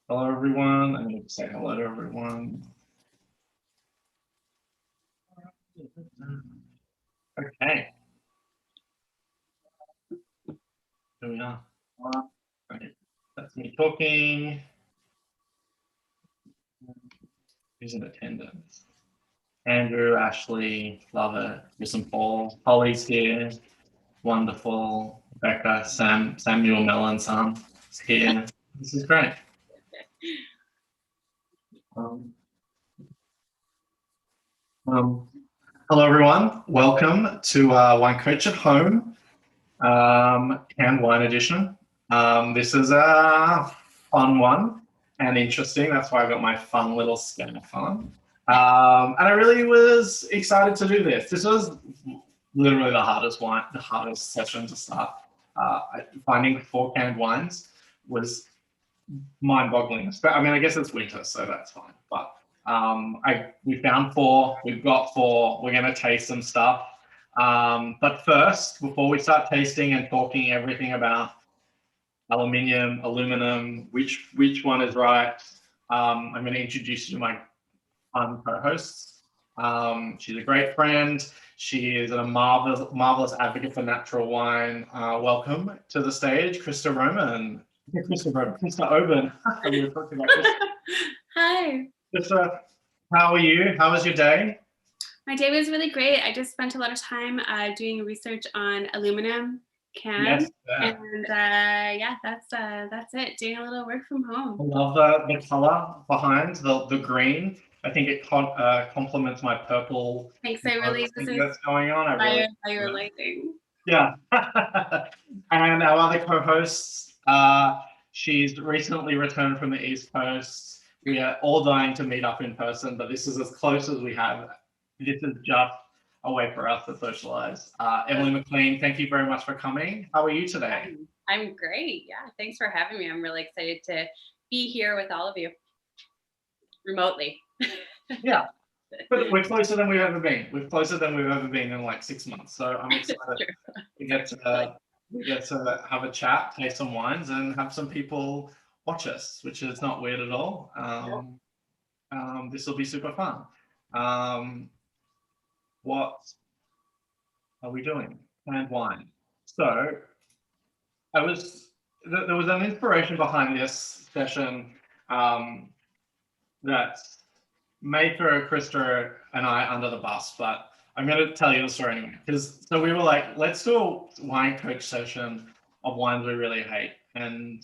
Hello, everyone. I'm going to say hello to everyone. Okay. Here we are. Okay. That's me talking. Who's in attendance? Andrew, Ashley, love it. Here's some Paul. Holly's here. Wonderful. Becca, Samuel Mellonson is here. This is great. Um, hello, everyone. Welcome to Wine Coach at Home, canned wine edition. This is a fun one and interesting. That's why I got my fun little scarf on. And I really was excited to do this. This was literally the hardest session to start. Finding 4 canned wines was mind-boggling. I mean, I guess it's winter, so that's fine. But we found 4. We've got 4. We're going to taste some stuff. But first, before we start tasting and talking everything about aluminum, which one is right, I'm going to introduce you to my fun co-hosts. She's a great friend. She is a marvelous advocate for natural wine. Welcome to the stage, Krista Roman. Krista Oben. Hi. Krista, how are you? How was your day? My day was really great. I just spent a lot of time doing research on aluminum cans, and yeah, that's it. Doing a little work from home. I love the color behind the green. I think it complements my purple. Thanks. I really that's going on. By your lighting. Yeah. And our other co-hosts, she's recently returned from the East Coast. We are all dying to meet up in person, but this is as close as we have. This is just a way for us to socialize. Emily McLean, thank you very much for coming. How are you today? I'm great. Yeah, thanks for having me. I'm really excited to be here with all of you remotely. Yeah, but we're closer than we've ever been. We're closer than we've ever been in like 6 months. So I'm excited we get to have a chat, taste some wines, and have some people watch us, which is not weird at all. This will be super fun. What are we doing? Canned wine. So there was an inspiration behind this session that may throw Krista and I under the bus, but I'm going to tell you the story anyway. So we were like, let's do a wine coach session of wines we really hate, and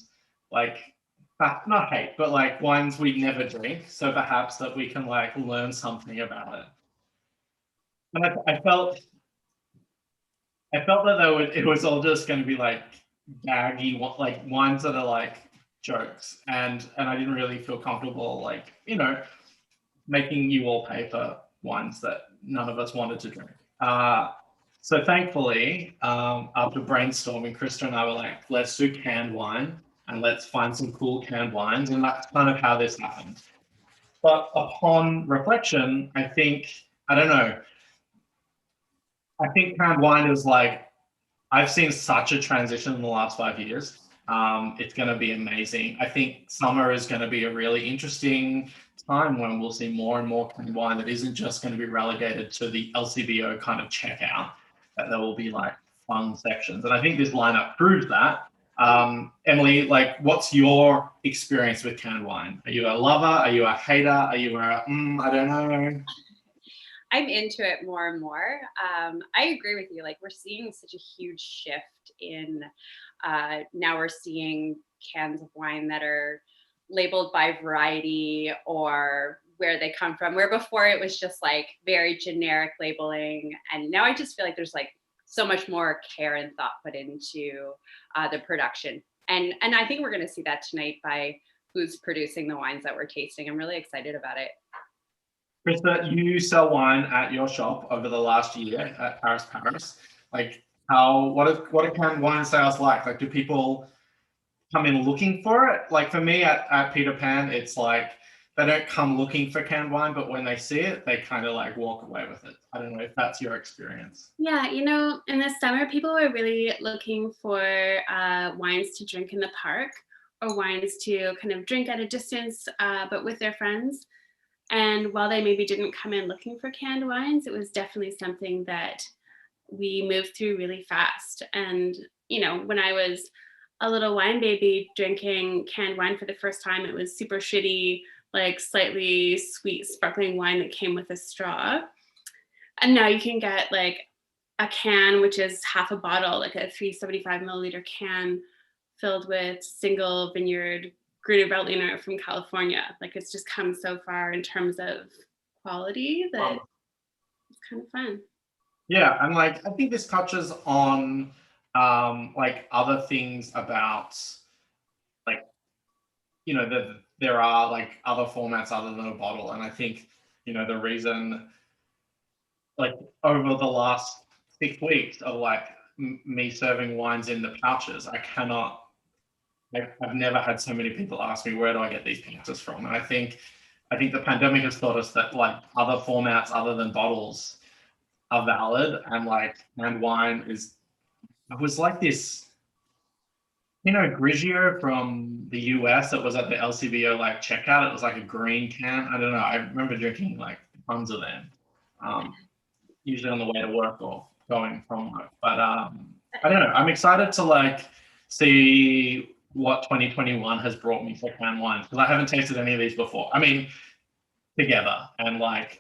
like not hate, but like wines we never drink. So perhaps that we can like learn something about it. And I felt that it was all just going to be like gaggy, like wines that are like jokes, and I didn't really feel comfortable, like, making you all pay for wines that none of us wanted to drink. So thankfully, after brainstorming, Krista and I were like, let's do canned wine and let's find some cool canned wines. And that's kind of how this happened. But upon reflection, I think canned wine is like, I've seen such a transition in the last 5 years. It's going to be amazing. I think summer is going to be a really interesting time when we'll see more and more canned wine that isn't just going to be relegated to the LCBO kind of checkout, that there will be like fun sections. And I think this lineup proves that. Emily, like, what's your experience with canned wine? Are you a lover? Are you a hater? Are you I don't know? I'm into it more and more. I agree with you. Like, we're seeing such a huge shift in now we're seeing cans of wine that are labeled by variety or where they come from, where before it was just like very generic labeling. And now I just feel like there's like so much more care and thought put into the production. And I think we're going to see that tonight by who's producing the wines that we're tasting. I'm really excited about it. Krista, you sell wine at your shop over the last year at Paris. Like, what are canned wine sales like? Like, do people come in looking for it? Like for me at Peter Pan, it's like they don't come looking for canned wine, but when they see it, they kind of like walk away with it. I don't know if that's your experience. Yeah, in the summer, people were really looking for wines to drink in the park or wines to kind of drink at a distance, but with their friends. And while they maybe didn't come in looking for canned wines, it was definitely something that we moved through really fast. And, you know, when I was a little wine baby drinking canned wine for the first time, it was super shitty, like slightly sweet sparkling wine that came with a straw. And now you can get like a can, which is half a bottle, like a 375 milliliter can filled with single vineyard Gruner Veltliner from California. Like it's just come so far in terms of quality that it's kind of fun. Yeah, and like I think this touches on like other things about like that there are like other formats other than a bottle, and I think the reason like over the last 6 weeks of like me serving wines in the pouches, I've never had so many people ask me where do I get these pouches from, and I think the pandemic has taught us that like other formats other than bottles are valid, and like canned wine was like this Grigio from the US that was at the LCBO like checkout. It was like a green can. I don't know. I remember drinking like tons of them, usually on the way to work or going from work. But I don't know. I'm excited to like see what 2021 has brought me for canned wines, because I haven't tasted any of these before. I mean, together, and like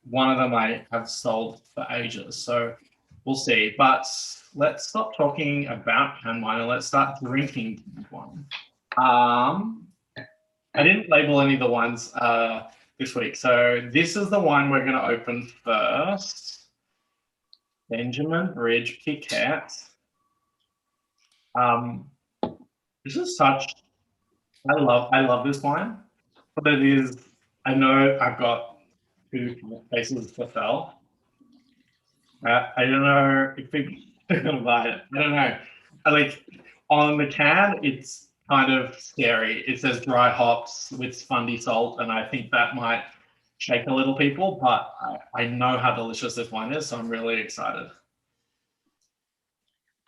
one of them I've sold for ages. So we'll see. But let's stop talking about canned wine and let's start drinking canned wine. I didn't label any of the wines this week. So this is the wine we're going to open first. Benjamin Bridge Piquet. This is I love this wine. But it is, I know I've got 2 cases to sell. I don't know if people are gonna buy it. I don't know. Like on the can, it's kind of scary. It says dry hops with Fundy salt, and I think that might shake a little people. But I know how delicious this wine is, so I'm really excited.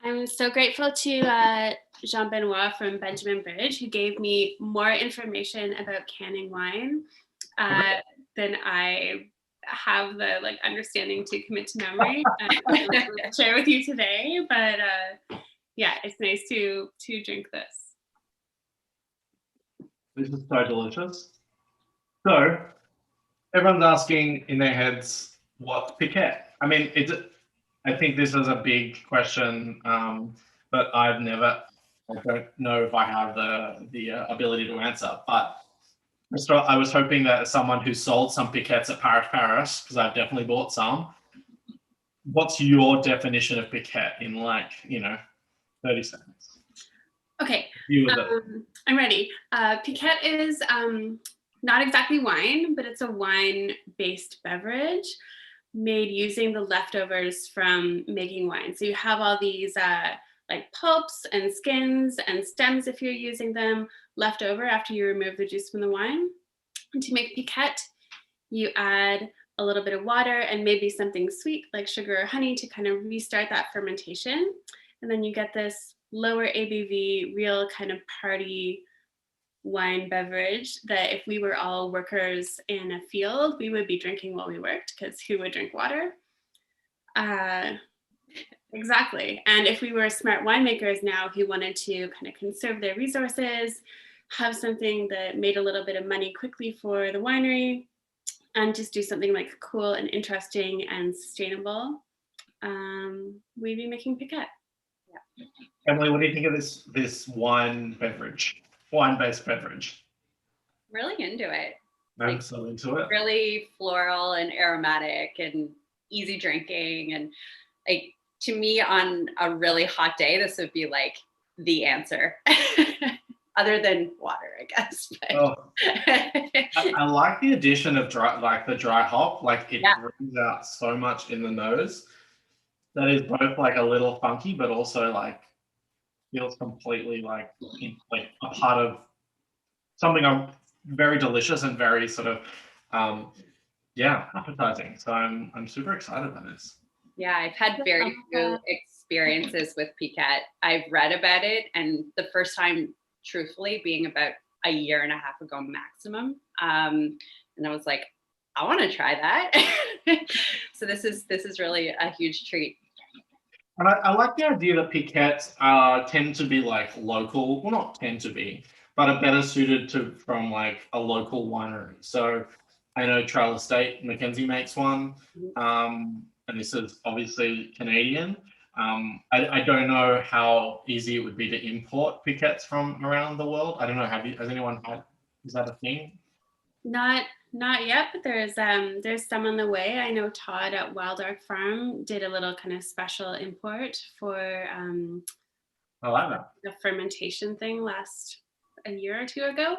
I'm so grateful to Jean Benoit from Benjamin Bridge, who gave me more information about canning wine than I have the like understanding to commit to memory and share with you today. But yeah, it's nice to drink this. This is so delicious. So everyone's asking in their heads, what's Piquet? I mean, I think this is a big question, but I don't know if I have the ability to answer. But I was hoping that as someone who sold some Piquets at Paris, because I've definitely bought some. What's your definition of Piquet in 30 seconds? Okay, I'm ready. Piquet is not exactly wine, but it's a wine-based beverage made using the leftovers from making wine. So you have all these like pulps and skins and stems, if you're using them, left over after you remove the juice from the wine. And to make Piquet, you add a little bit of water and maybe something sweet like sugar or honey to kind of restart that fermentation. And then you get this lower ABV, real kind of party wine beverage that if we were all workers in a field, we would be drinking while we worked, because who would drink water? Exactly. And if we were smart winemakers now who wanted to kind of conserve their resources, have something that made a little bit of money quickly for the winery, and just do something like cool and interesting and sustainable, we'd be making Piquet. Yeah. Emily, what do you think of this wine-based beverage? Really into it. I'm so into it. Really floral and aromatic and easy drinking, and like to me on a really hot day, this would be like the answer. Other than water, I guess. I like the addition of the dry hop. Like it brings out so much in the nose that is both like a little funky, but also like feels completely like a part of something very delicious and very sort of appetizing. So I'm super excited about this. Yeah, I've had very few experiences with Piquet. I've read about it, and the first time truthfully being about a year and a half ago maximum. And I was like, I want to try that. So this is really a huge treat. And I like the idea that piquettes tend to be like local, well, not tend to be, but are better suited to from like a local winery. So I know Trail Estate Mackenzie makes one, and this is obviously Canadian. I don't know how easy it would be to import piquettes from around the world. I don't know. Has anyone had? Is that a thing? Not yet, but there's some on the way. I know Todd at Wild Ark Farm did a little kind of special import for I like that. the fermentation thing a year or two ago.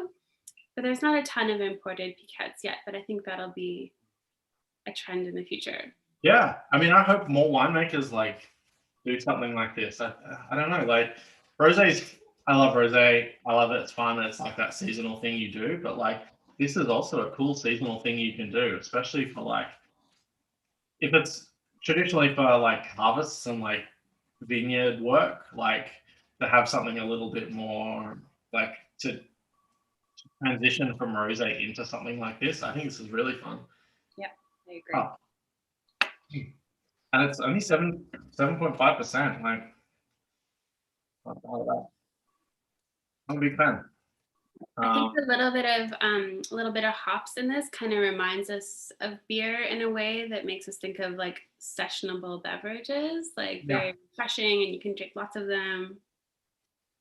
But there's not a ton of imported piquettes yet, but I think that'll be a trend in the future. Yeah, I mean, I hope more winemakers like do something like this. I don't know, like rosés. I love rosé. I love it. It's fun. It's like that seasonal thing you do, but like this is also a cool seasonal thing you can do, especially for like if it's traditionally for like harvests and like vineyard work, like to have something a little bit more like to transition from rosé into something like this. I think this is really fun. Yeah, I agree. Oh. And it's only 7.5%. Like, I'm a big fan. I think a little bit of hops in this kind of reminds us of beer in a way that makes us think of like sessionable beverages, like very refreshing, and you can drink lots of them.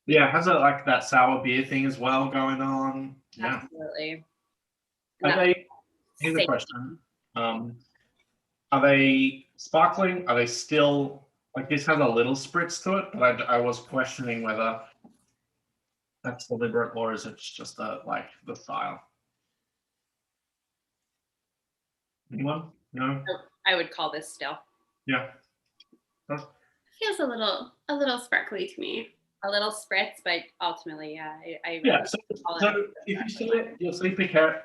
Yeah, it has like that sour beer thing as well going on. Yeah. Absolutely. Here's a question. Are they sparkling? Are they still like this has a little spritz to it, but I was questioning whether that's deliberate or is it just like the style? Anyone? No? I would call this still. Yeah. It feels a little sparkly to me. A little spritz, but ultimately, yeah. So if you see it, you'll see piquette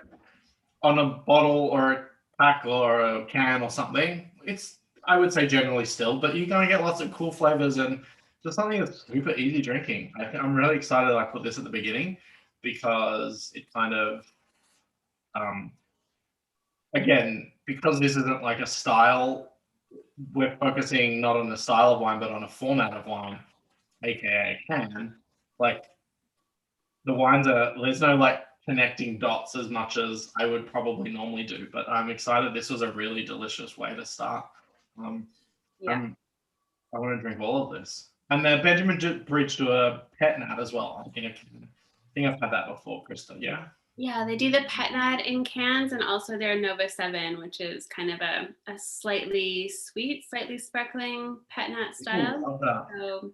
on a bottle or a pack or a can or something. It's I would say generally still, but you're gonna get lots of cool flavors and just something that's super easy drinking. I'm really excited I put this at the beginning because it kind of again, because this isn't like a style, we're focusing not on the style of wine, but on a format of wine, aka can. Like the wines there's no like connecting dots as much as I would probably normally do, but I'm excited. This was a really delicious way to start. I want to drink all of this. And the Benjamin Bridge do a pet nat as well. I think I've had that before, Krista. Yeah. Yeah, they do the pet nat in cans and also their Nova 7, which is kind of a slightly sweet, slightly sparkling pet nat style. Love that. So,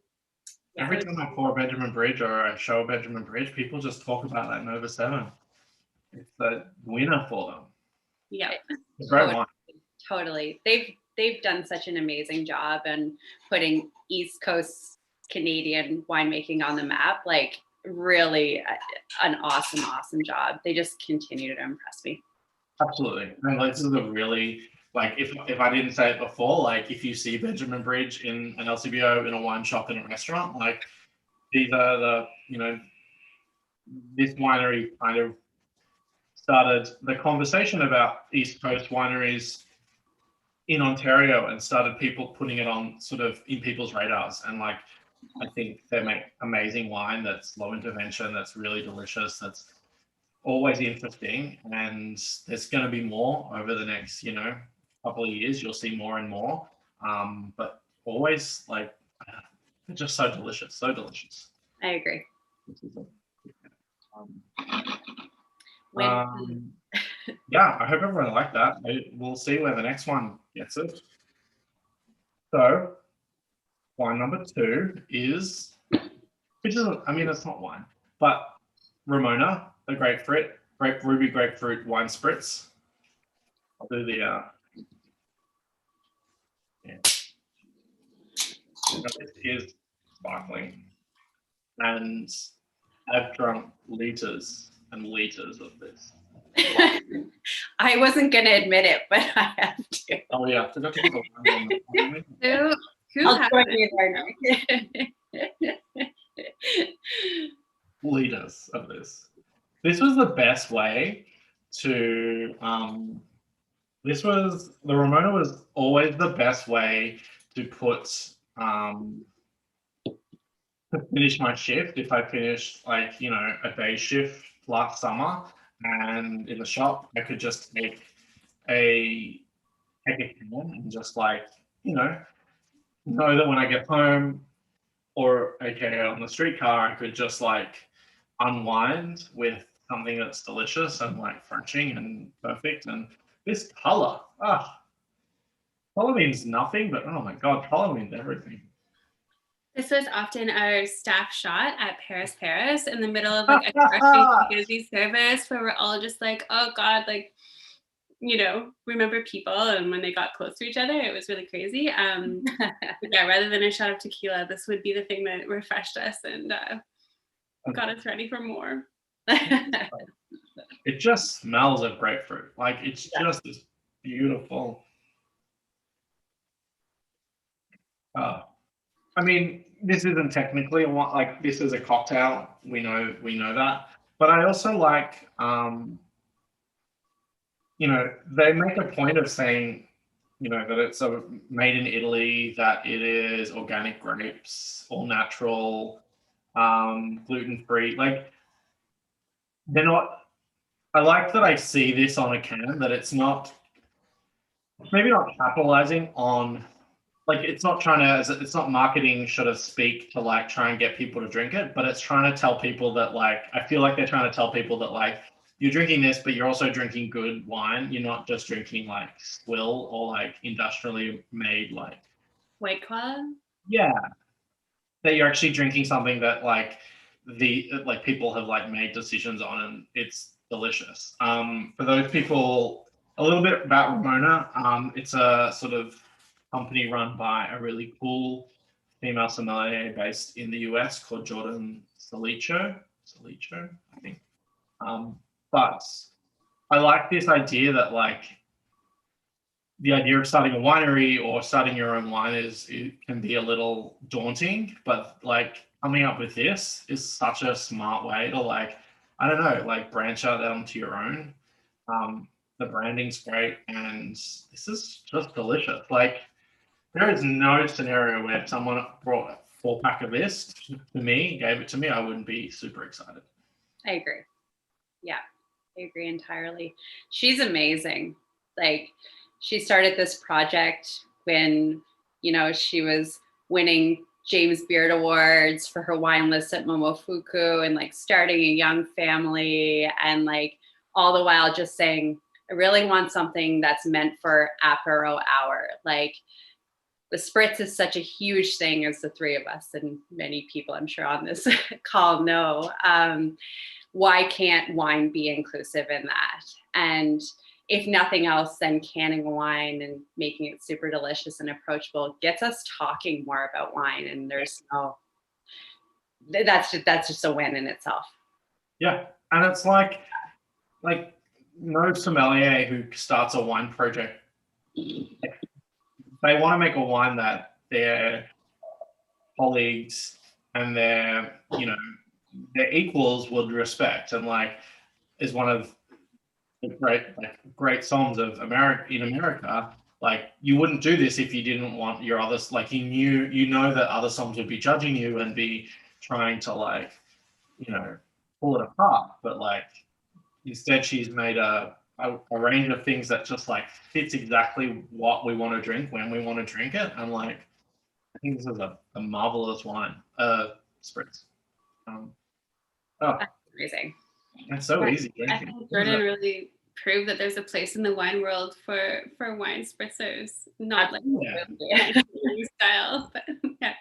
yeah, every time I pour a Benjamin Bridge or I show a Benjamin Bridge, people just talk about that Nova 7. It's the winner for them. Yeah. It's a great wine. Totally. They've done such an amazing job and putting East Coast Canadian winemaking on the map. Like really an awesome job. They just continue to impress me. Absolutely. And like, this is a really like if I didn't say it before, like if you see Benjamin Bridge in an LCBO in a wine shop in a restaurant, like these are the this winery kind of started the conversation about East Coast wineries in Ontario and started people putting it on sort of in people's radars. And like, I think they make amazing wine that's low intervention, that's really delicious, that's always interesting. And there's going to be more over the next, couple of years. You'll see more and more. But always like, they're just so delicious, so delicious. I agree. Yeah, I hope everyone liked that. We'll see where the next one gets it. So, wine number 2 is, which is, I mean, it's not wine, but Ramona, the ruby grapefruit wine spritz. I'll do the, yeah. It is sparkling, and I've drunk liters and liters of this. I wasn't going to admit it, but I have to. Oh yeah, I forgot to put the wine on. Who I'll has join it? you there. leaders of this. This was the best way to the Ramona was always the best way to put to finish my shift if I finished like, you know, a day shift last summer, and in the shop I could just take a can and just like, you know that when I get home, or aka on the streetcar, I could just like unwind with something that's delicious and like refreshing and perfect. And this color, color means nothing, but oh my god, color means everything. This was often our staff shot at Paris in the middle of like a crushing busy service where we're all just like, oh god, like, you know, remember people, and when they got close to each other, it was really crazy. Yeah, rather than a shot of tequila, this would be the thing that refreshed us and got us ready for more. It just smells of grapefruit. Like it's just this beautiful. I mean, this isn't technically like this is a cocktail. We know that, but I also like, you know, they make a point of saying, you know, that it's made in Italy, that it is organic grapes, all natural, gluten free. Like they're not. I like that I see this on a can, that it's not maybe not capitalizing on, like it's not trying to, it's not marketing should have speak to like try and get people to drink it, but it's trying to tell people that like, I feel like they're trying to tell people that like you're drinking this, but you're also drinking good wine. You're not just drinking like swill or like industrially made like White Claw. Yeah, that you're actually drinking something that like people have like made decisions on, and it's delicious. For those people, a little bit about Ramona. It's a sort of company run by a really cool female sommelier based in the US called Jordan Salicho, I think. But I like this idea that like the idea of starting a winery or starting your own wine it can be a little daunting, but like coming up with this is such a smart way to like, I don't know, like branch out onto your own. The branding's great, and this is just delicious. Like there is no scenario where if someone brought a 4-pack of this to me, gave it to me, I wouldn't be super excited. I agree. Yeah, I agree entirely. She's amazing. Like she started this project when, you know, she was winning James Beard Awards for her wine list at Momofuku, and like starting a young family, and like all the while just saying, I really want something that's meant for apéro hour. Like the spritz is such a huge thing, as the three of us and many people I'm sure on this call know. Why can't wine be inclusive in that? And if nothing else, then canning wine and making it super delicious and approachable gets us talking more about wine. And there's that's just a win in itself. Yeah, and it's like no sommelier who starts a wine project, they want to make a wine that their colleagues and their equals would respect, and like is one of the great songs of America. Like you wouldn't do this if you didn't want your others, like you know that other songs would be judging you and be trying to like, pull it apart. But like instead she's made a range of things that just like fits exactly what we want to drink when we want to drink it. And like I think this is a marvelous wine, spritz. That's amazing. It's so easy drinking. I think Jordan really proved that there's a place in the wine world for wine spritzers, not like style, but yeah.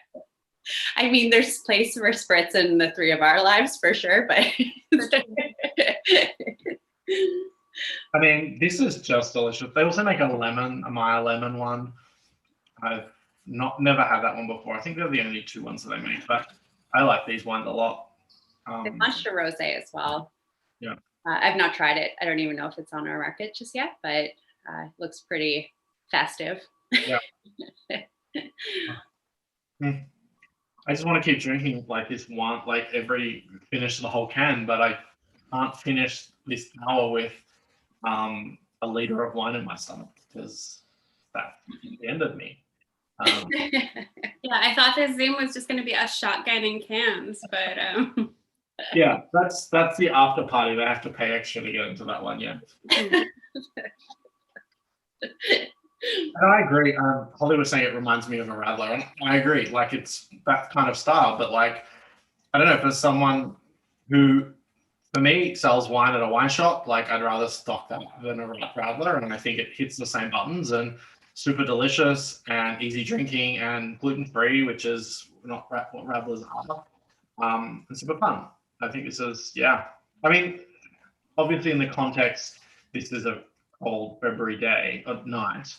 I mean, there's place for spritz in the three of our lives for sure, but I mean, this is just delicious. They also make a Maya lemon one. I've never had that one before. I think they're the only two ones that they make, but I like these ones a lot. They launched a rosé as well. Yeah. I've not tried it. I don't even know if it's on our market just yet, but it looks pretty festive. Yeah. I just want to keep drinking like this one, like finish the whole can, but I can't finish this hour with a liter of wine in my stomach because that's the end of me. Yeah, I thought this Zoom was just going to be us shotgunning cans, but yeah, that's the after party. They have to pay extra to get into that one. Yeah. And I agree. Holly was saying it reminds me of a Radler, and I agree. Like it's that kind of style, but like I don't know, for someone who, for me, sells wine at a wine shop, like I'd rather stock that than a Radler, and I think it hits the same buttons and super delicious and easy drinking and gluten free, which is not what Radlers are. And super fun. I think this is I mean, obviously in the context, this is a cold February day at night.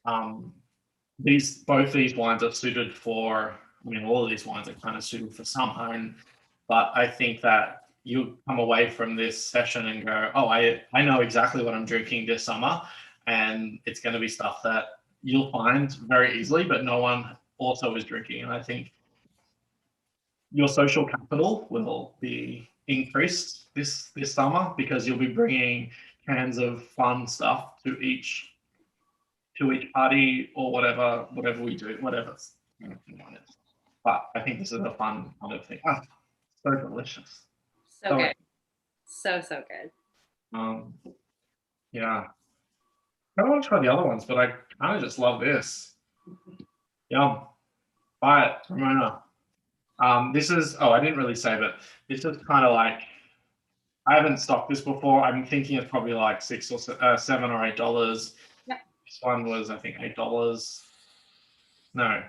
Both these wines are suited for. I mean, all of these wines are kind of suited for summer, but I think that you come away from this session and go, oh, I know exactly what I'm drinking this summer, and it's going to be stuff that you'll find very easily, but no one also is drinking. And I think your social capital will be increased this summer because you'll be bringing cans of fun stuff to each party or whatever we do, whatever one is. But I think this is a fun kind of thing. So delicious. So good. So good. Yeah. I don't want to try the other ones, but I kind of just love this. Yum. Buy it, Ramona. This is, I didn't really say, but this is kind of like, I haven't stocked this before. I'm thinking it's probably like $6 or $7 or $8. Yep. This one was, I think, $8. No.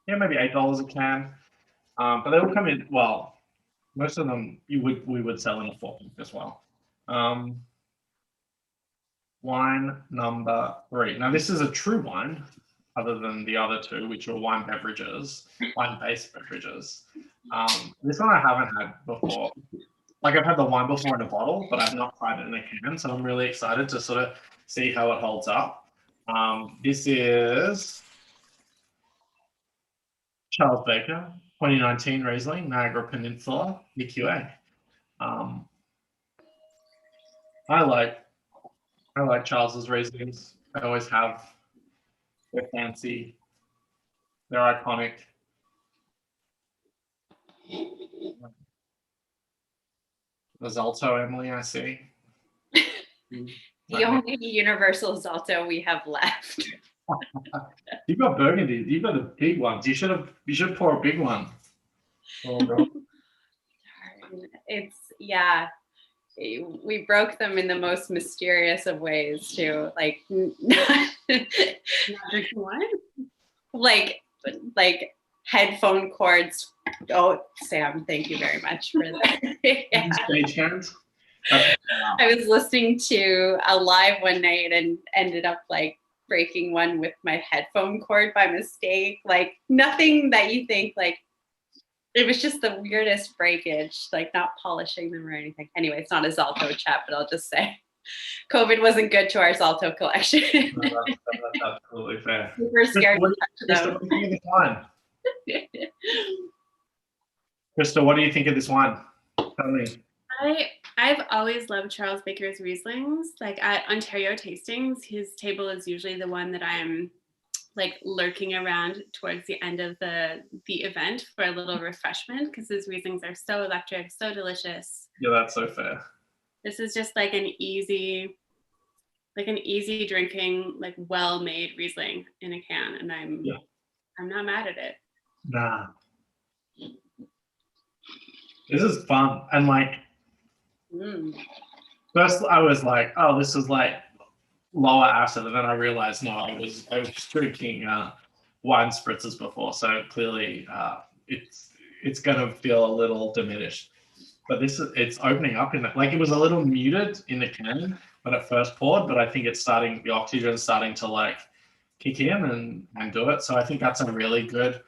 Yeah, maybe $8 a can. But they all come in, well, most of them we would sell in a 4-pack as well. Wine number 3. Now this is a true wine, other than the other two, which are wine-based beverages. This one I haven't had before. Like I've had the wine before in a bottle, but I've not tried it in a can, so I'm really excited to sort of see how it holds up. This is Charles Baker, 2019 Riesling, Niagara Peninsula, EQA. I like Charles's Rieslings. I always have. They're fancy. They're iconic. The Zalto, Emily, I see. The only universal Zalto we have left. You've got Burgundy. You've got the big ones. You should pour a big one. Oh, It's we broke them in the most mysterious of ways too. Like not drinking wine. Like headphone cords. Oh, Sam, thank you very much for that. Yeah. Stagehands. I was listening to a live one night and ended up like breaking one with my headphone cord by mistake. Like nothing that you think like. It was just the weirdest breakage, like not polishing them or anything. Anyway, it's not a Zalto chat, but I'll just say COVID wasn't good to our Zalto collection. No, that's absolutely fair. Super scared to touch them. Krista, what do you think of this wine? Krista, what do you think of this wine? Tell me. I've always loved Charles Baker's Rieslings. Like at Ontario tastings, his table is usually the one that I'm like lurking around towards the end of the event for a little refreshment because his Rieslings are so electric, so delicious. Yeah, that's so fair. This is just like an easy drinking, like well-made Riesling in a can, and I'm not mad at it. Nah. This is fun. And like first I was like, oh, this is like lower acid, and then I realized no, I was drinking wine spritzers before, so clearly it's gonna feel a little diminished. But it's opening up in it. Like it was a little muted in the can when it first poured, but I think the oxygen is starting to like kick in and do it. So I think that's a really good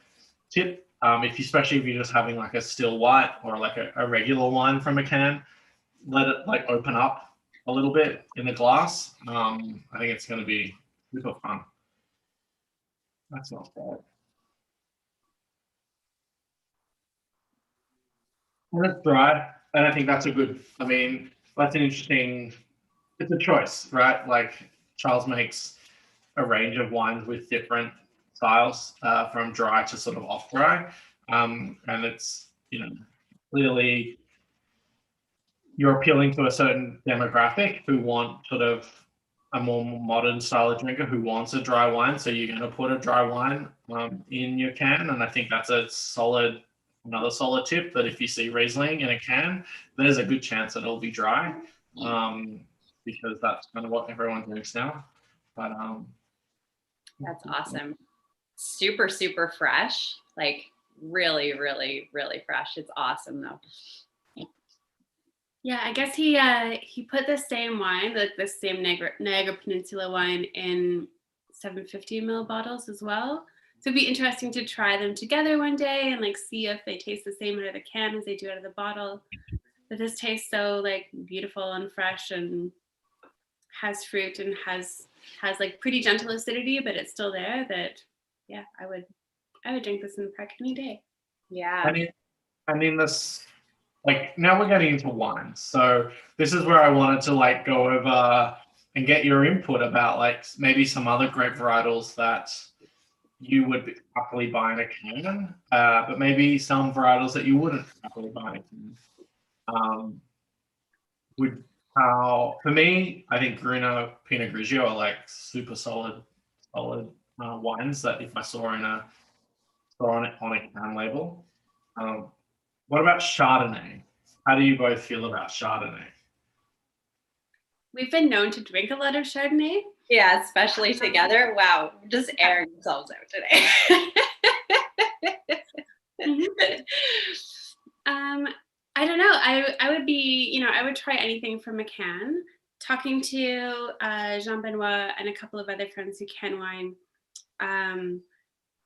tip. Especially if you're just having like a still white or like a regular wine from a can, let it like open up a little bit in the glass. I think it's going to be super fun. That smells bad. And it's dry, and I think that's a good. I mean, that's an interesting. It's a choice, right? Like Charles makes a range of wines with different styles, from dry to sort of off dry, and it's clearly you're appealing to a certain demographic who want sort of a more modern style of drinker who wants a dry wine. So you're going to put a dry wine in your can, and I think that's another solid tip. That if you see Riesling in a can, there's a good chance that it'll be dry, because that's kind of what everyone drinks now. But that's awesome. Super, super fresh. Like really, really, really fresh. It's awesome though. Yeah, I guess he put the same wine, like the same Niagara Peninsula wine, in 750 ml bottles as well. So it'd be interesting to try them together one day and like see if they taste the same out of the can as they do out of the bottle. But this tastes so like beautiful and fresh and has fruit and has like pretty gentle acidity, but it's still there. That yeah, I would drink this in the park any day. Yeah. I mean this. Like now we're getting into wines, so this is where I wanted to like go over and get your input about like maybe some other grape varietals that you would happily buy in a can, but maybe some varietals that you wouldn't happily buy in a can. For me, I think Gruner Pinot Grigio are like super solid wines that if I saw on a can label. What about Chardonnay? How do you both feel about Chardonnay? We've been known to drink a lot of Chardonnay. Yeah, especially together. Wow, we're just airing ourselves out today. I don't know. I would be, I would try anything from a can. Talking to Jean Benoit and a couple of other friends who can wine,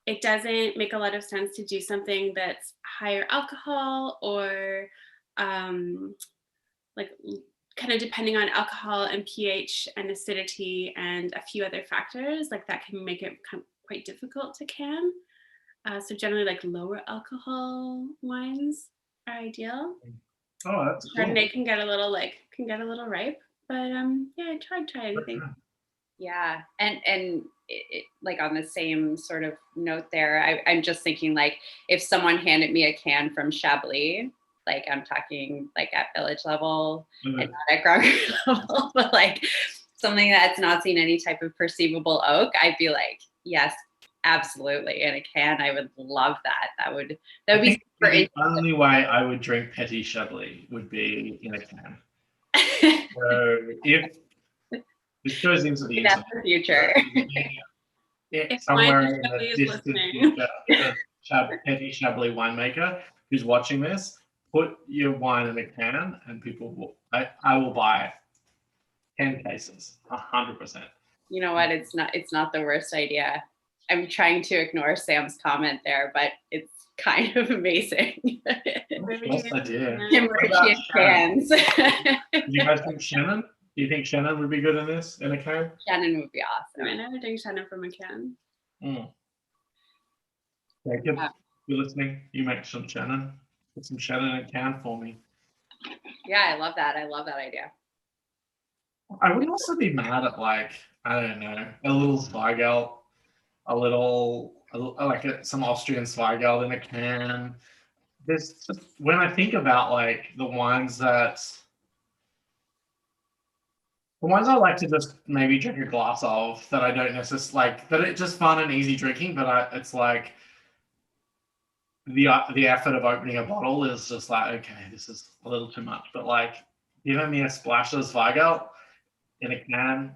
it doesn't make a lot of sense to do something that's higher alcohol or like kind of depending on alcohol and pH and acidity and a few other factors, like that can make it quite difficult to can. So generally like lower alcohol wines are ideal. Oh, that's cool. Chardonnay can get a little ripe, but yeah, try anything. Yeah, and it, like on the same sort of note there, I'm just thinking like if someone handed me a can from Chablis, like I'm talking like at village level and not at Grand Cru level, but like something that's not seen any type of perceivable oak, I'd be like, yes, absolutely. In a can, I would love that. That would be super the only way I would drink Petit Chablis would be in a can. So if this goes into the that's the future. Somewhere in the distant future, a Petit Chablis winemaker who's watching this, put your wine in a can, and people will. I will buy 10 cases, 100%. You know what? It's not the worst idea. I'm trying to ignore Sam's comment there, but it's kind of amazing. Best idea. Hemorrhagic cans. Do you guys think Shannon? Do you think Shannon would be good in this in a can? Shannon would be awesome. I never drink Shannon from a can. Jacob, you're listening. You make some Shannon. Put some Shannon in a can for me. Yeah, I love that. I love that idea. I would also be mad at like, I don't know, a little Zweigelt, some Austrian Zweigelt in a can. There's just, when I think about like the wines I like to just maybe drink a glass of that I don't necessarily like, that it's just fun and easy drinking, but it's like the effort of opening a bottle is just like, okay, this is a little too much. But like giving me a splash of Zweigelt in a can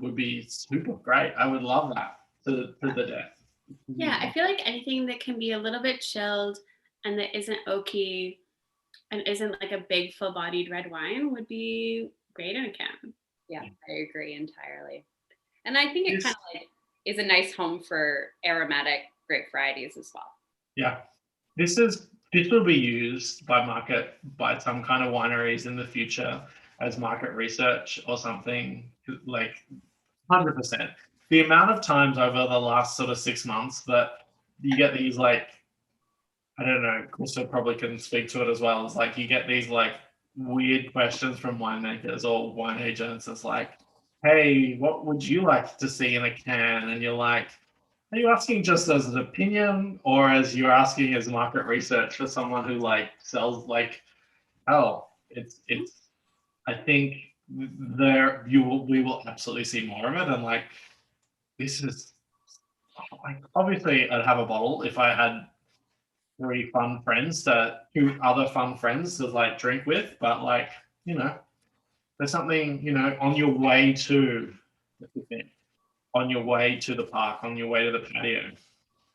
would be super great. I would love that to the death. Yeah, I feel like anything that can be a little bit chilled and that isn't oaky and isn't like a big full-bodied red wine would be great in a can. Yeah, I agree entirely. And I think it kind of like is a nice home for aromatic grape varieties as well. Yeah, this will be used by some kind of wineries in the future as market research or something, like 100%. The amount of times over the last sort of 6 months that you get these like I don't know, Krista probably can speak to it as well. It's like you get these like weird questions from winemakers or wine agents. It's like, hey, what would you like to see in a can? And you're like, are you asking just as an opinion, or as you're asking as market research for someone who like sells like, oh, it's I think we will absolutely see more of it. And like, this is like, obviously I'd have a bottle if I had three fun friends two other fun friends to like drink with, but like, you know, there's something, you know, on your way to on your way to the park, on your way to the patio.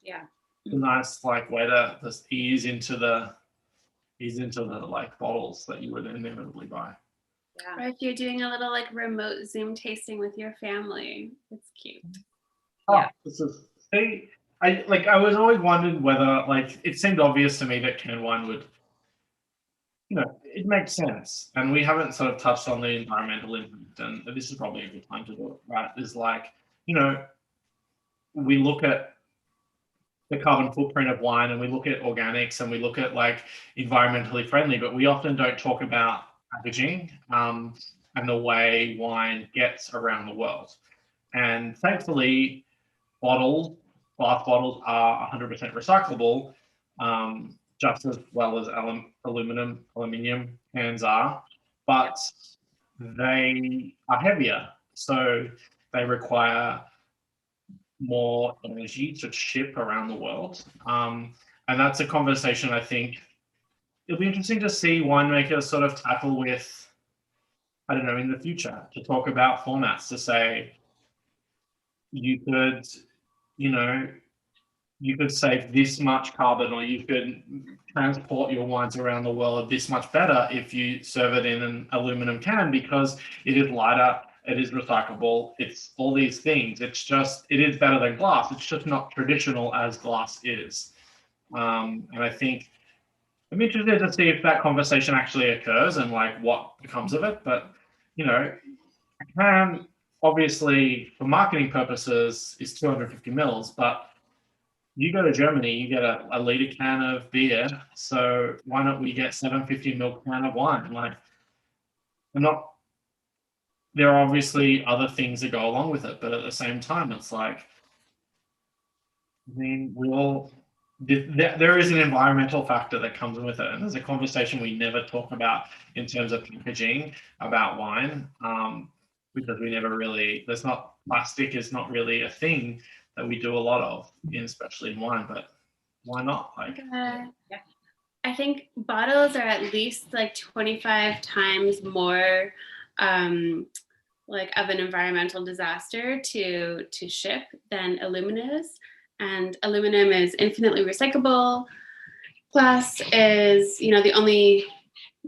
Yeah. It's a nice like way to just ease into the like bottles that you would inevitably buy. Yeah. Or if you're doing a little like remote Zoom tasting with your family, it's cute. Oh, this is see, I was always wondering whether like it seemed obvious to me that canned wine would, you know, it makes sense. And we haven't sort of touched on the environmental impact, and this is probably a good time to do it, right? Is like, you know, we look at the carbon footprint of wine and we look at organics and we look at like environmentally friendly, but we often don't talk about packaging and the way wine gets around the world. And thankfully, glass bottles are 100% recyclable, just as well as aluminium cans are, but they are heavier. So they require more energy to ship around the world. And that's a conversation I think it'll be interesting to see winemakers sort of tackle with, I don't know, in the future, to talk about formats, to say you could, you know, you could save this much carbon, or you could transport your wines around the world this much better if you serve it in an aluminum can, because it is lighter, it is recyclable, it's all these things. It's just, it is better than glass. It's just not traditional as glass is. And I think I'm interested to see if that conversation actually occurs and like what becomes of it. But, you know, a can obviously for marketing purposes is 250 mils, but you go to Germany, you get a liter can of beer. So why not we get 750 ml can of wine? Like, I'm not, there are obviously other things that go along with it, but at the same time, it's like, I mean, there is an environmental factor that comes with it. And there's a conversation we never talk about in terms of packaging about wine, because we never really, plastic is not really a thing that we do a lot of, especially in wine, but why not? Like, I think bottles are at least like 25 times more like of an environmental disaster to ship than aluminum is. And aluminum is infinitely recyclable. Glass is, you know, the only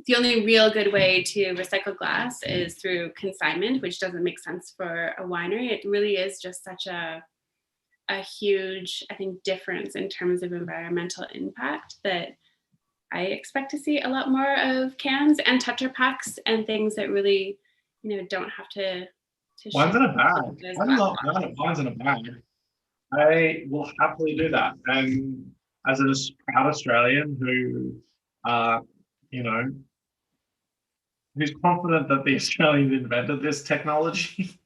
real good way to recycle glass is through consignment, which doesn't make sense for a winery. It really is just such a huge, I think, difference in terms of environmental impact that I expect to see a lot more of cans and Tetra Paks and things that really, you know, don't have to wine's in a bag. I'm not mad at wine's in a bag. I will happily do that. And as a proud Australian who, you know, who's confident that the Australians invented this technology,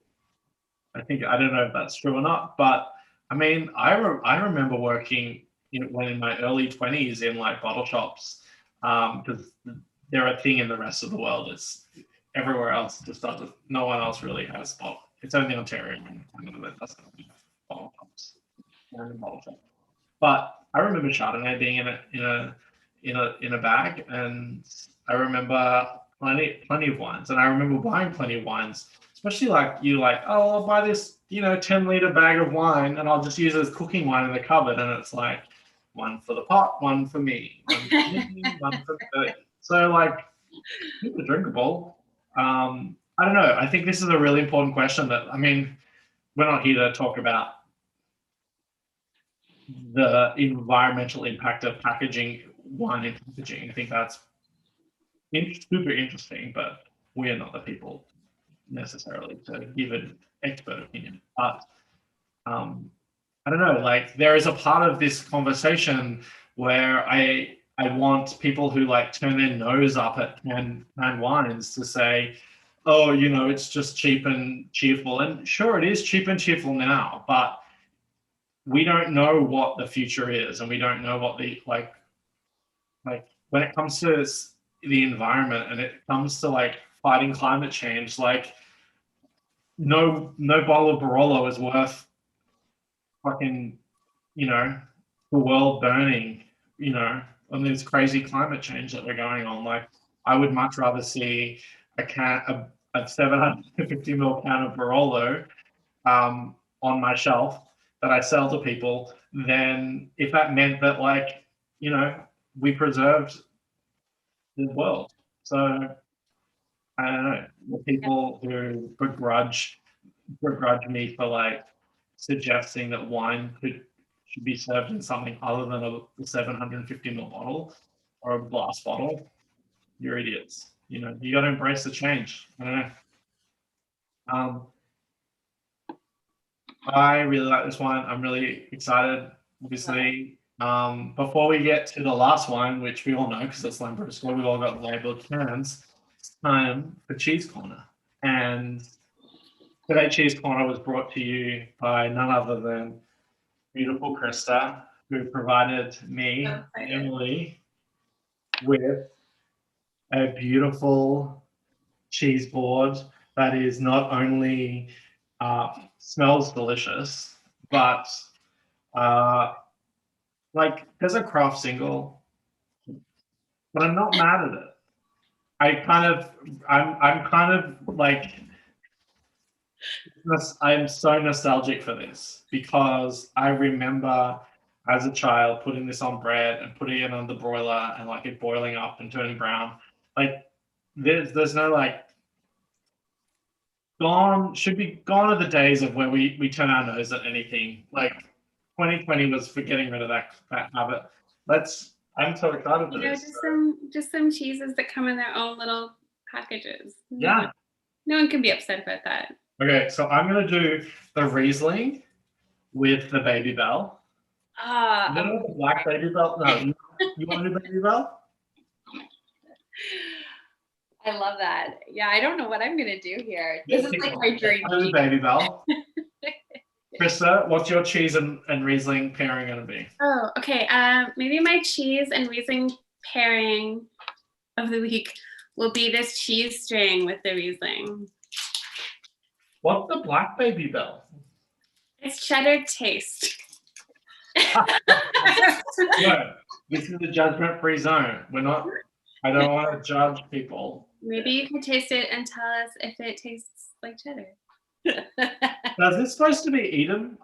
I don't know if that's true or not, but I mean, I remember working when in my early 20s in like bottle shops, because they're a thing in the rest of the world. It's everywhere else just doesn't. No one else really has bottle. It's only Ontario and Canada that doesn't have bottle shops. But I remember Chardonnay being in a bag, and I remember plenty of wines, and I remember buying plenty of wines, especially like oh, I'll buy this 10-liter bag of wine, and I'll just use it as cooking wine in the cupboard, and it's like one for the pot, one for me, one for the. So like, it's drinkable. I don't know. I think this is a really important question that, I mean, we're not here to talk about the environmental impact of packaging wine and packaging. I think that's super interesting, but we are not the people necessarily to give an expert opinion. But I don't know, like there is a part of this conversation where I want people who like turn their nose up at canned wines to say, oh, you know, it's just cheap and cheerful. And sure, it is cheap and cheerful now, but we don't know what the future is, and we don't know what the like when it comes to the environment and it comes to like fighting climate change, like no bottle of Barolo is worth fucking, you know, the world burning, you know, on this crazy climate change that we're going on. Like, I would much rather see a 750 ml can of Barolo on my shelf that I sell to people than if that meant that, like, you know, we preserved the world. So I don't know, the people who begrudge me for like suggesting that wine should be served in something other than a 750 ml bottle or a glass bottle, you're idiots. You know, you got to embrace the change. I don't know. I really like this wine. I'm really excited. Obviously, before we get to the last wine, which we all know because it's Lambrusco, we've all got labeled cans. It's time for Cheese Corner, and today Cheese Corner was brought to you by none other than beautiful Krista, who provided me, Emily, with a beautiful cheese board that is not only smells delicious, but like there's a craft single, but I'm not mad at it. I'm kind of like, I'm so nostalgic for this because I remember as a child putting this on bread and putting it on the broiler and like it boiling up and turning brown. Like there's no like should be gone are the days of where we turn our nose at anything. Like 2020 was for getting rid of that habit. I'm so excited for this. Just some cheeses that come in their own little packages. Yeah. No one can be upset about that. Okay, so I'm gonna do the Riesling with the Baby Bell. The black Baby Bell? No, you want to do Baby Bell? I love that. Yeah, I don't know what I'm gonna do here. This is like my dream. Do the Baby Bell. Krista, what's your cheese and Riesling pairing gonna be? Oh, okay. Maybe my cheese and Riesling pairing of the week will be this cheese string with the Riesling. What's the black Baby Bell? It's cheddar taste. No, this is a judgment-free zone. I don't want to judge people. Maybe you can taste it and tell us if it tastes like cheddar. Now, is this supposed to be eaten?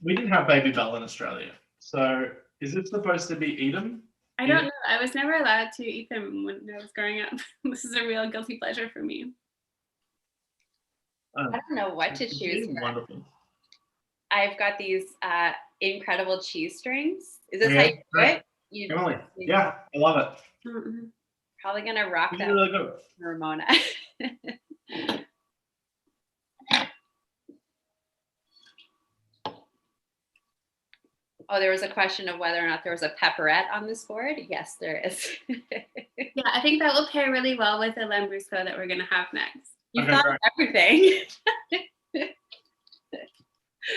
We didn't have Baby Bell in Australia. So is it supposed to be eaten? I don't know. I was never allowed to eat them when I was growing up. This is a real guilty pleasure for me. I don't know what to choose. Wonderful. I've got these incredible cheese strings. Is this how you do it? Emily, yeah, I love it. Mm-hmm. Probably gonna rock that really good. Ramona. Oh, there was a question of whether or not there was a pepperette on this board. Yes, there is. Yeah, I think that will pair really well with the Lambrusco that we're gonna have next. You've thought of everything.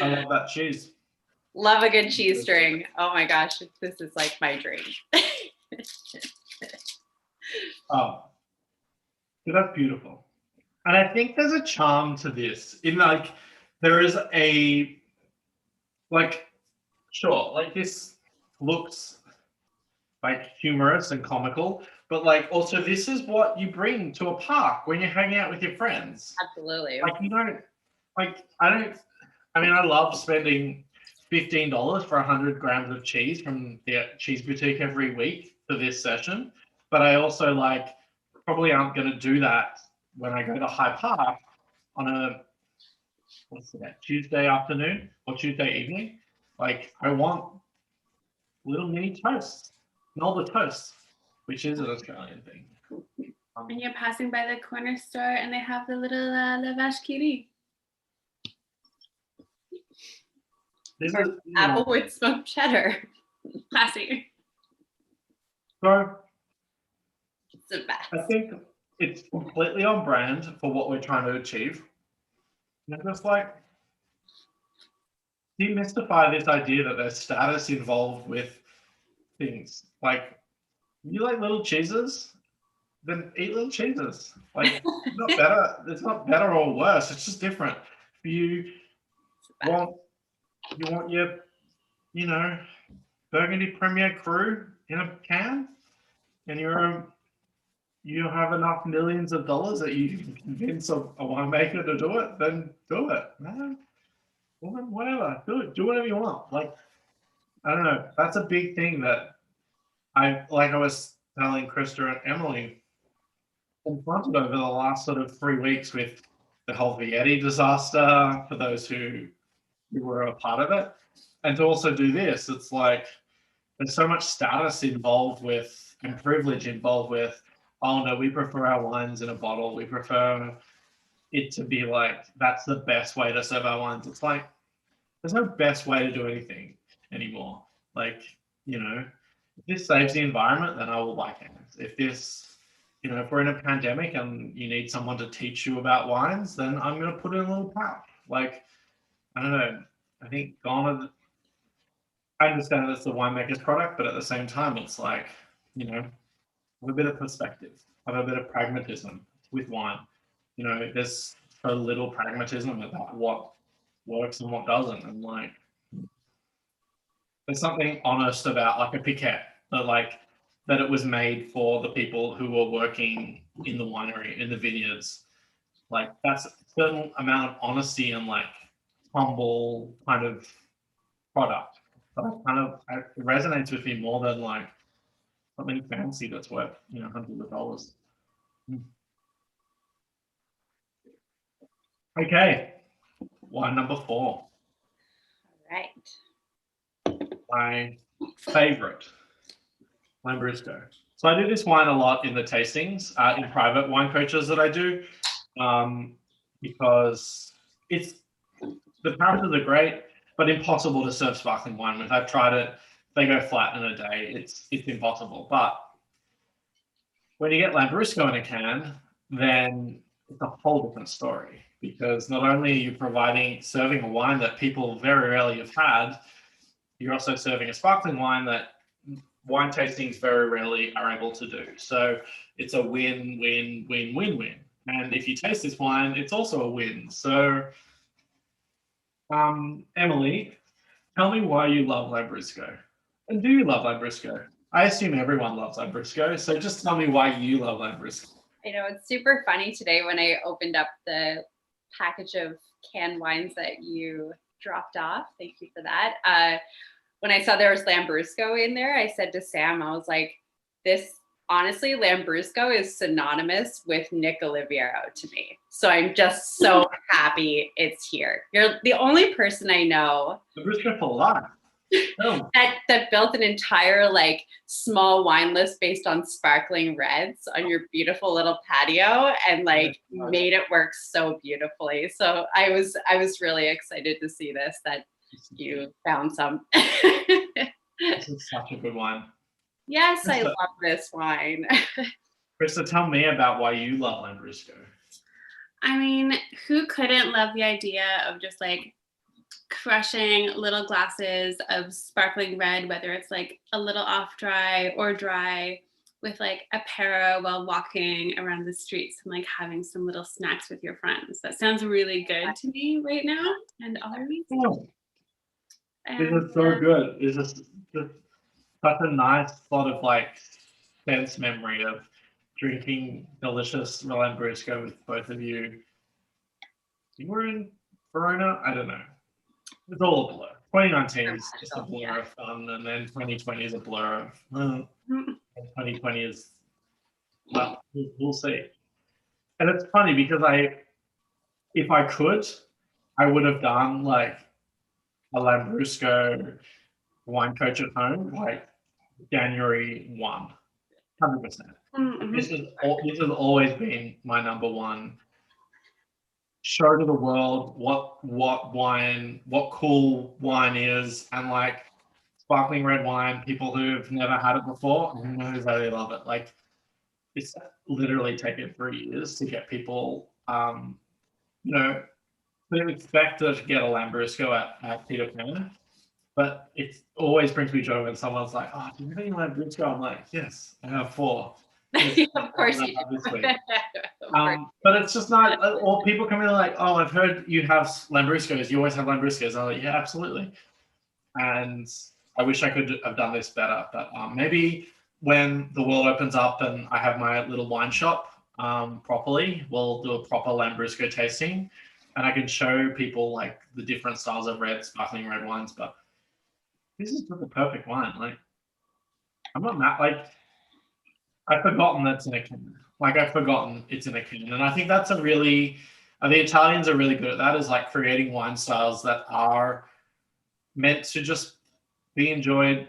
I love that cheese. Love a good cheese string. Oh my gosh, this is like my dream. Oh, that's beautiful. And I think there's a charm to this in like, there is a, like, sure, like this looks like humorous and comical, but like also this is what you bring to a park when you're hanging out with your friends. Absolutely. Like I love spending $15 for 100 grams of cheese from the cheese boutique every week for this session. But I also probably aren't going to do that when I go to High Park on a Tuesday afternoon or Tuesday evening. Like I want little mini toasts, Melba toast, which is an Australian thing. And you're passing by the corner store and they have the little La Vache qui rit. Applewood smoked cheddar. Classy. So It's the best. I think it's completely on brand for what we're trying to achieve. And just like demystify this idea that there's status involved with things. Like, you like little cheeses, then eat little cheeses. Like, it's not better. It's not better or worse. It's just different. You want your, you know, Burgundy Premier Cru in a can, and you have enough millions of dollars that you can convince a winemaker to do it, then do it, man. Woman, whatever, do it. Do whatever you want. Like, I don't know. That's a big thing that I was telling Krista and Emily, confronted over the last sort of 3 weeks with the whole Vietti disaster, for those who were a part of it. And to also do this, it's like there's so much status involved with and privilege involved with, oh no, we prefer our wines in a bottle. We prefer it to be like, that's the best way to serve our wines. It's like, there's no best way to do anything anymore. Like, you know, if this saves the environment, then I will buy cans. If this, you know, if we're in a pandemic and you need someone to teach you about wines, then I'm going to put it in a little pouch. Like, I don't know. I think I understand it's the winemaker's product, but at the same time, it's like, you know, have a bit of perspective, have a bit of pragmatism with wine. You know, there's so little pragmatism about what works and what doesn't. And like, there's something honest about like a piquette that it was made for the people who were working in the winery, in the vineyards. Like, that's a certain amount of honesty and like humble kind of product. But it resonates with me more than like something fancy that's worth, you know, hundreds of dollars. Okay, wine number 4. All right. My favorite, Lambrusco. So I do this wine a lot in the tastings, in private wine coaches that I do, because the parameters are great, but impossible to serve sparkling wine with. I've tried it; they go flat in a day. It's impossible. But when you get Lambrusco in a can, then it's a whole different story, because not only are you serving a wine that people very rarely have had, you're also serving a sparkling wine that wine tastings very rarely are able to do. So it's a win, win, win, win, win. And if you taste this wine, it's also a win. So, Emily, tell me why you love Lambrusco. And do you love Lambrusco? I assume everyone loves Lambrusco, so just tell me why you love Lambrusco. I know, it's super funny today when I opened up the package of canned wines that you dropped off. Thank you for that. When I saw there was Lambrusco in there, I said to Sam, I was like, honestly, Lambrusco is synonymous with Nick Oliviero to me. So I'm just so happy it's here. You're the only person I know Lambrusco for life. Oh. that built an entire like small wine list based on sparkling reds on your beautiful little patio and like made it work so beautifully. So I was really excited to see that you found some. This is such a good wine. Yes, Krista, I love this wine. Krista, tell me about why you love Lambrusco. I mean, who couldn't love the idea of just like crushing little glasses of sparkling red, whether it's like a little off dry or dry, with like a para while walking around the streets and like having some little snacks with your friends. That sounds really good to me right now and always. Oh. This is so good. It's just such a nice sort of like sense memory of drinking delicious Lambrusco with both of you. You were in Verona? I don't know. It's all a blur. 2019 is just a blur of fun, and then 2020 is a blur of 2020 is, well, we'll see. And it's funny because if I could, I would have done like a Lambrusco wine coach at home, like January 1, 100%. Mm-hmm. This has always been my number one. Show to the world what cool wine is, and like sparkling red wine, people who've never had it before, and who knows how they love it. Like, it's literally taken 3 years to get people, they expect to get a Lambrusco at Peter Pan, but it always brings me joy when someone's like, "Oh, do you have any Lambrusco?" I'm like, "Yes, I have 4." Of course you do. This week. But it's just not, or people come in like, "Oh, I've heard you have Lambruscos. You always have Lambruscos." I'm like, "Yeah, absolutely." And I wish I could have done this better, but maybe when the world opens up and I have my little wine shop properly, we'll do a proper Lambrusco tasting, and I can show people like the different styles of sparkling red wines. But this is just the perfect wine. Like, I'm not mad. Like, I've forgotten that's in a can. Like, I've forgotten it's in a can, and I think that's the Italians are really good at that. Is like creating wine styles that are meant to just be enjoyed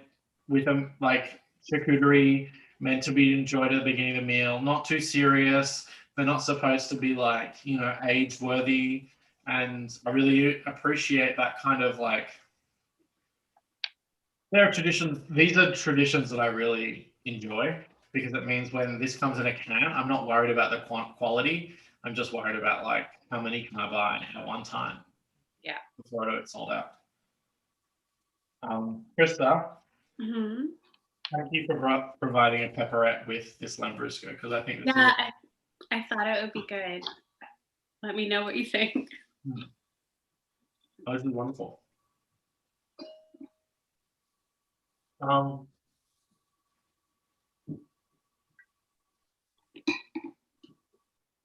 with them, like charcuterie, meant to be enjoyed at the beginning of the meal, not too serious. They're not supposed to be like, age worthy. And I really appreciate that kind of like, there are traditions. These are traditions that I really enjoy, because it means when this comes in a can, I'm not worried about the quality. I'm just worried about like, how many can I buy at one time? Yeah. Before it's sold out. Krista, thank you for providing a pepperette with this Lambrusco, because I think this I thought it would be good. Let me know what you think. This is wonderful. I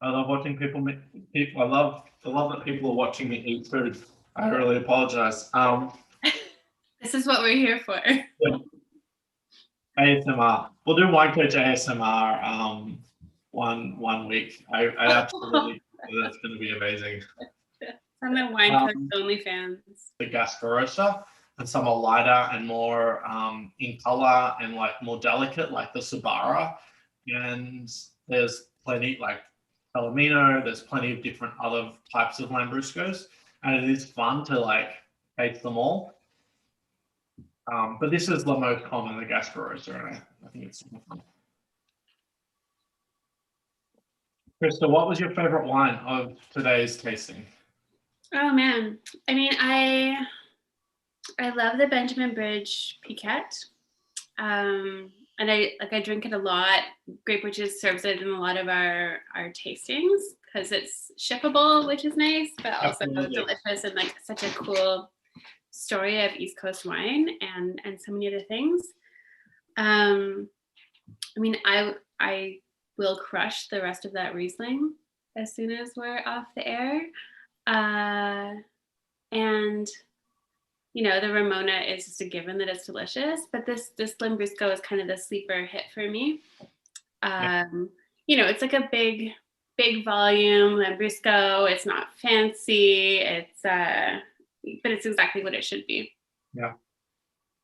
love watching people I love that people are watching me eat food. I really apologize. This is what we're here for. Yeah. ASMR. We'll do Wine Coach ASMR one week. I absolutely that's going to be amazing. Some are Wine Coach only fans. The Gasparosa, and some are lighter and more in color and like more delicate, like the Sabara. And there's plenty like Palomino. There's plenty of different other types of Lambruscos, and it is fun to like taste them all. But this is the most common, the Gasparosa, and I think it's super fun. Krista, what was your favorite wine of today's tasting? Oh man, I mean, I love the Benjamin Bridge Piquette, and I drink it a lot. Grape Witches serves it in a lot of our tastings because it's shippable, which is nice, but also delicious, and like such a cool story of East Coast wine and so many other things. I mean, I will crush the rest of that Riesling as soon as we're off the air. And the Ramona is just a given that it's delicious, but this Lambrusco is kind of the sleeper hit for me. It's like a big volume Lambrusco. It's not fancy. But it's exactly what it should be. Yeah.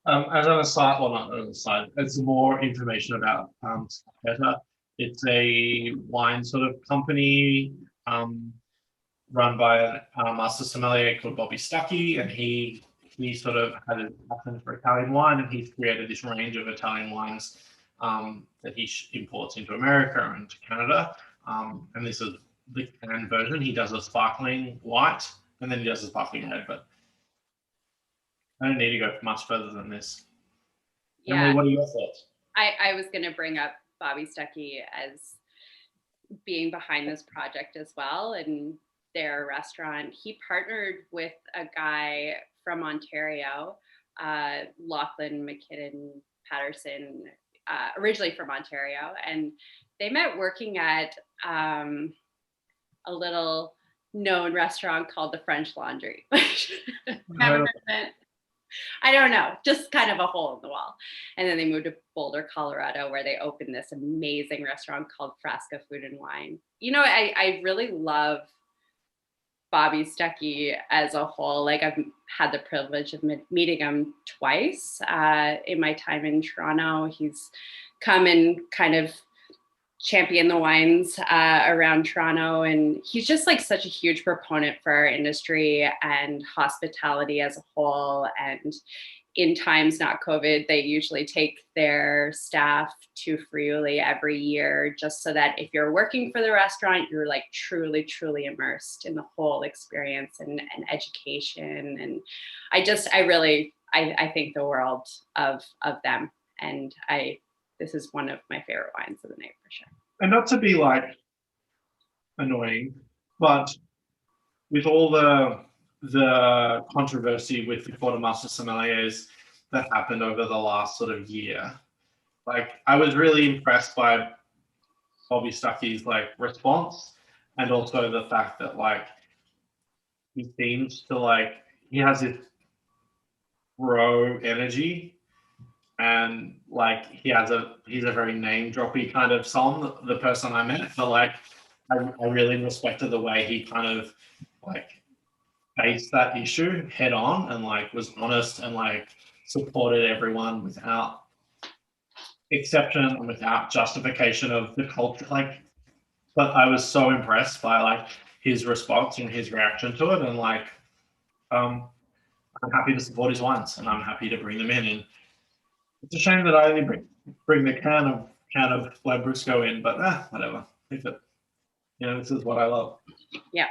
As an aside, well, not an aside, it's more information about Scarpetta. It's a wine sort of company run by a master sommelier called Bobby Stuckey, and he sort of had a passion for Italian wine, and he's created this range of Italian wines that he imports into America and to Canada. And this is the canned version. He does a sparkling white, and then he does a sparkling red, but I don't need to go much further than this. Yeah. Emily, what are your thoughts? I was going to bring up Bobby Stuckey as being behind this project as well, and their restaurant. He partnered with a guy from Ontario, Lachlan McKinnon Patterson, originally from Ontario, and they met working at a little known restaurant called the French Laundry. Never heard of it. I don't know, just kind of a hole in the wall. And then they moved to Boulder, Colorado, where they opened this amazing restaurant called Frasca Food and Wine. I really love Bobby Stuckey as a whole. Like, I've had the privilege of meeting him twice in my time in Toronto. He's come and kind of champion the wines around Toronto, and he's just like such a huge proponent for our industry and hospitality as a whole. And in times not COVID, they usually take their staff to Friuli every year, just so that if you're working for the restaurant, you're like truly, truly immersed in the whole experience and education. And I think the world of them. And this is one of my favorite wines of the night for sure. And not to be like annoying, but with all the controversy with the quartermaster sommeliers that happened over the last sort of year, like I was really impressed by Bobby Stuckey's like response, and also the fact that like he seems to like he has this bro energy, and like he's a very name droppy kind of song, the person I met, but like I really respected the way he kind of like faced that issue head on and like was honest and like supported everyone without exception and without justification of the culture. Like, but I was so impressed by like his response and his reaction to it, and like I'm happy to support his wines and I'm happy to bring them in. And it's a shame that I only bring the can of Lambrusco in, but whatever. If it, this is what I love. Yeah.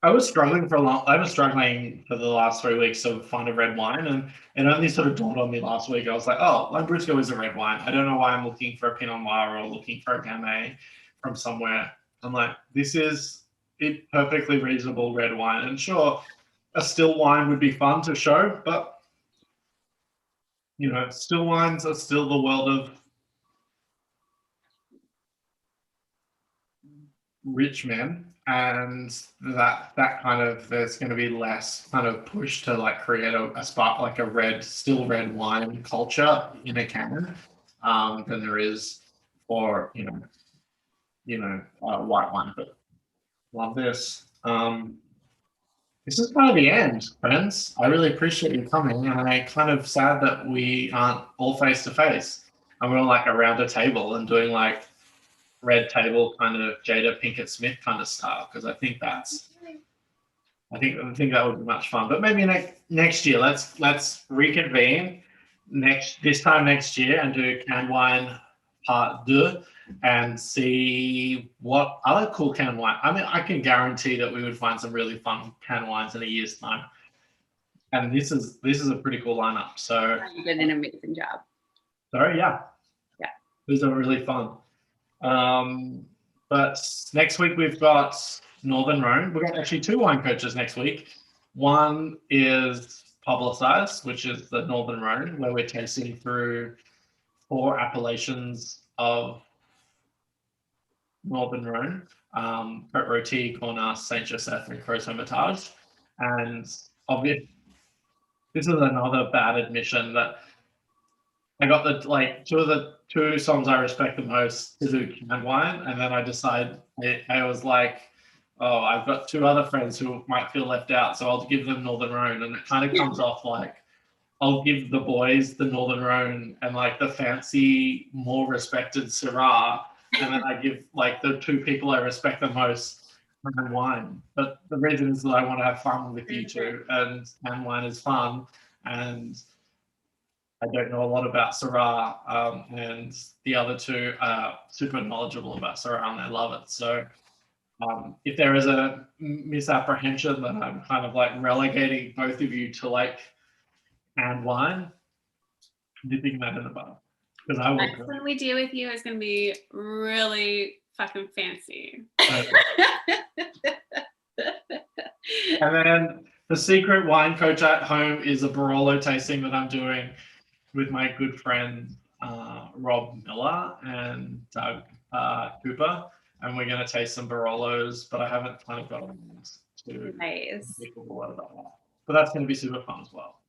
I was struggling for the last 3 weeks to find a red wine, and it only sort of dawned on me last week. I was like, oh, Lambrusco is a red wine. I don't know why I'm looking for a Pinot Noir or looking for a Gamay from somewhere. I'm like, this is a perfectly reasonable red wine. And sure, a still wine would be fun to show, but still wines are still the world of rich men, and that kind of there's going to be less kind of push to like create a spark like a still red wine culture in a can than there is for white wine. But love this. This is kind of the end, friends. I really appreciate you coming, and I'm kind of sad that we aren't all face to face and we're all like around a table and doing like red table kind of Jada Pinkett Smith kind of style, because I think that would be much fun. But maybe next year, let's reconvene this time next year and do canned wine part 2 and see what other cool canned wine. I mean, I can guarantee that we would find some really fun canned wines in a year's time. And this is a pretty cool lineup. So you did an amazing job. Sorry, yeah. Yeah. These are really fun. But next week we've got Northern Rhone. We've got actually 2 wine coaches next week. One is Publicized, which is the Northern Rhone, where we're tasting through 4 appellations of Northern Rhone, Pert Roti, Cornas, Saint Joseph, and Crozes Hermitage. And obviously, this is another bad admission that I got two songs I respect the most to do canned wine, and then I decided I was like, oh, I've got 2 other friends who might feel left out, so I'll give them Northern Rhone, and it kind of comes off like I'll give the boys the Northern Rhone and like the fancy, more respected Syrah, and then I give like the 2 people I respect the most canned wine. But the reason is that I want to have fun with you 2, and canned wine is fun, and I don't know a lot about Syrah, and the other 2 are super knowledgeable about Syrah and they love it. So if there is a misapprehension that I'm kind of like relegating both of you to like canned wine, dipping that in the bud. Because I will. What we do with you is going to be really fucking fancy. And then the secret wine coach at home is a Barolo tasting that I'm doing with my good friend Rob Miller and Doug Cooper, and we're going to taste some Barolos, but I haven't kind of got to speak a lot about that. But that's going to be super fun as well.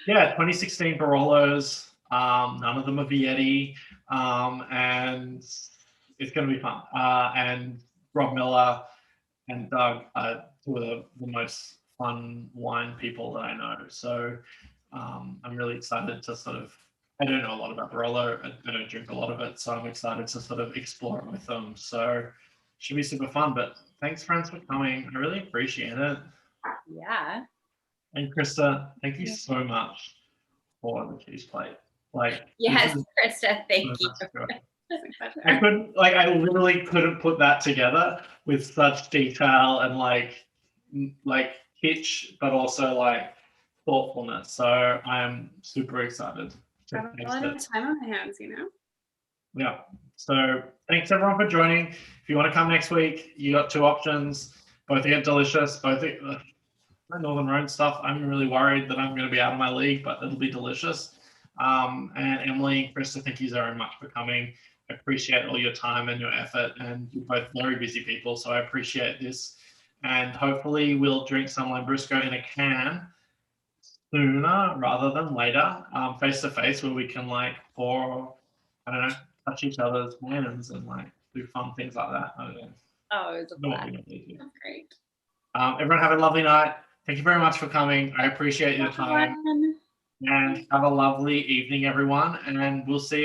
Yeah, 2016 Barolos, none of them are Vietti, and it's going to be fun. And Rob Miller and Doug are 2 of the most fun wine people that I know. So I'm really excited to I don't know a lot about Barolo. I don't drink a lot of it, so I'm excited to sort of explore it with them. So it should be super fun. But thanks, friends, for coming. I really appreciate it. Yeah. And Krista, thank you so much for the cheese plate. Like, Yes, this is Krista, thank you. so good. It's my pleasure. I couldn't, like, I literally couldn't put that together with such detail and like kitsch, but also like thoughtfulness. So I'm super excited I to have a taste lot it. of time on my hands, you know. Yeah. So thanks everyone for joining. If you want to come next week, you got two options. Both are delicious. Both are my Northern Road stuff. I'm really worried that I'm going to be out of my league, but it'll be delicious. And Emily, Krista, thank you very much for coming. I appreciate all your time and your effort, and you're both very busy people, so I appreciate this. And hopefully we'll drink some Lambrusco in a can sooner rather than later, face to face, where we can like pour, I don't know, touch each other's hands and like do fun things like that. I don't know. Oh, it was a I don't know what blast. we're gonna do. That's great. Everyone have a lovely night. Thank you very much for coming. I appreciate your time, Everyone. and have a lovely evening, everyone. And we'll see you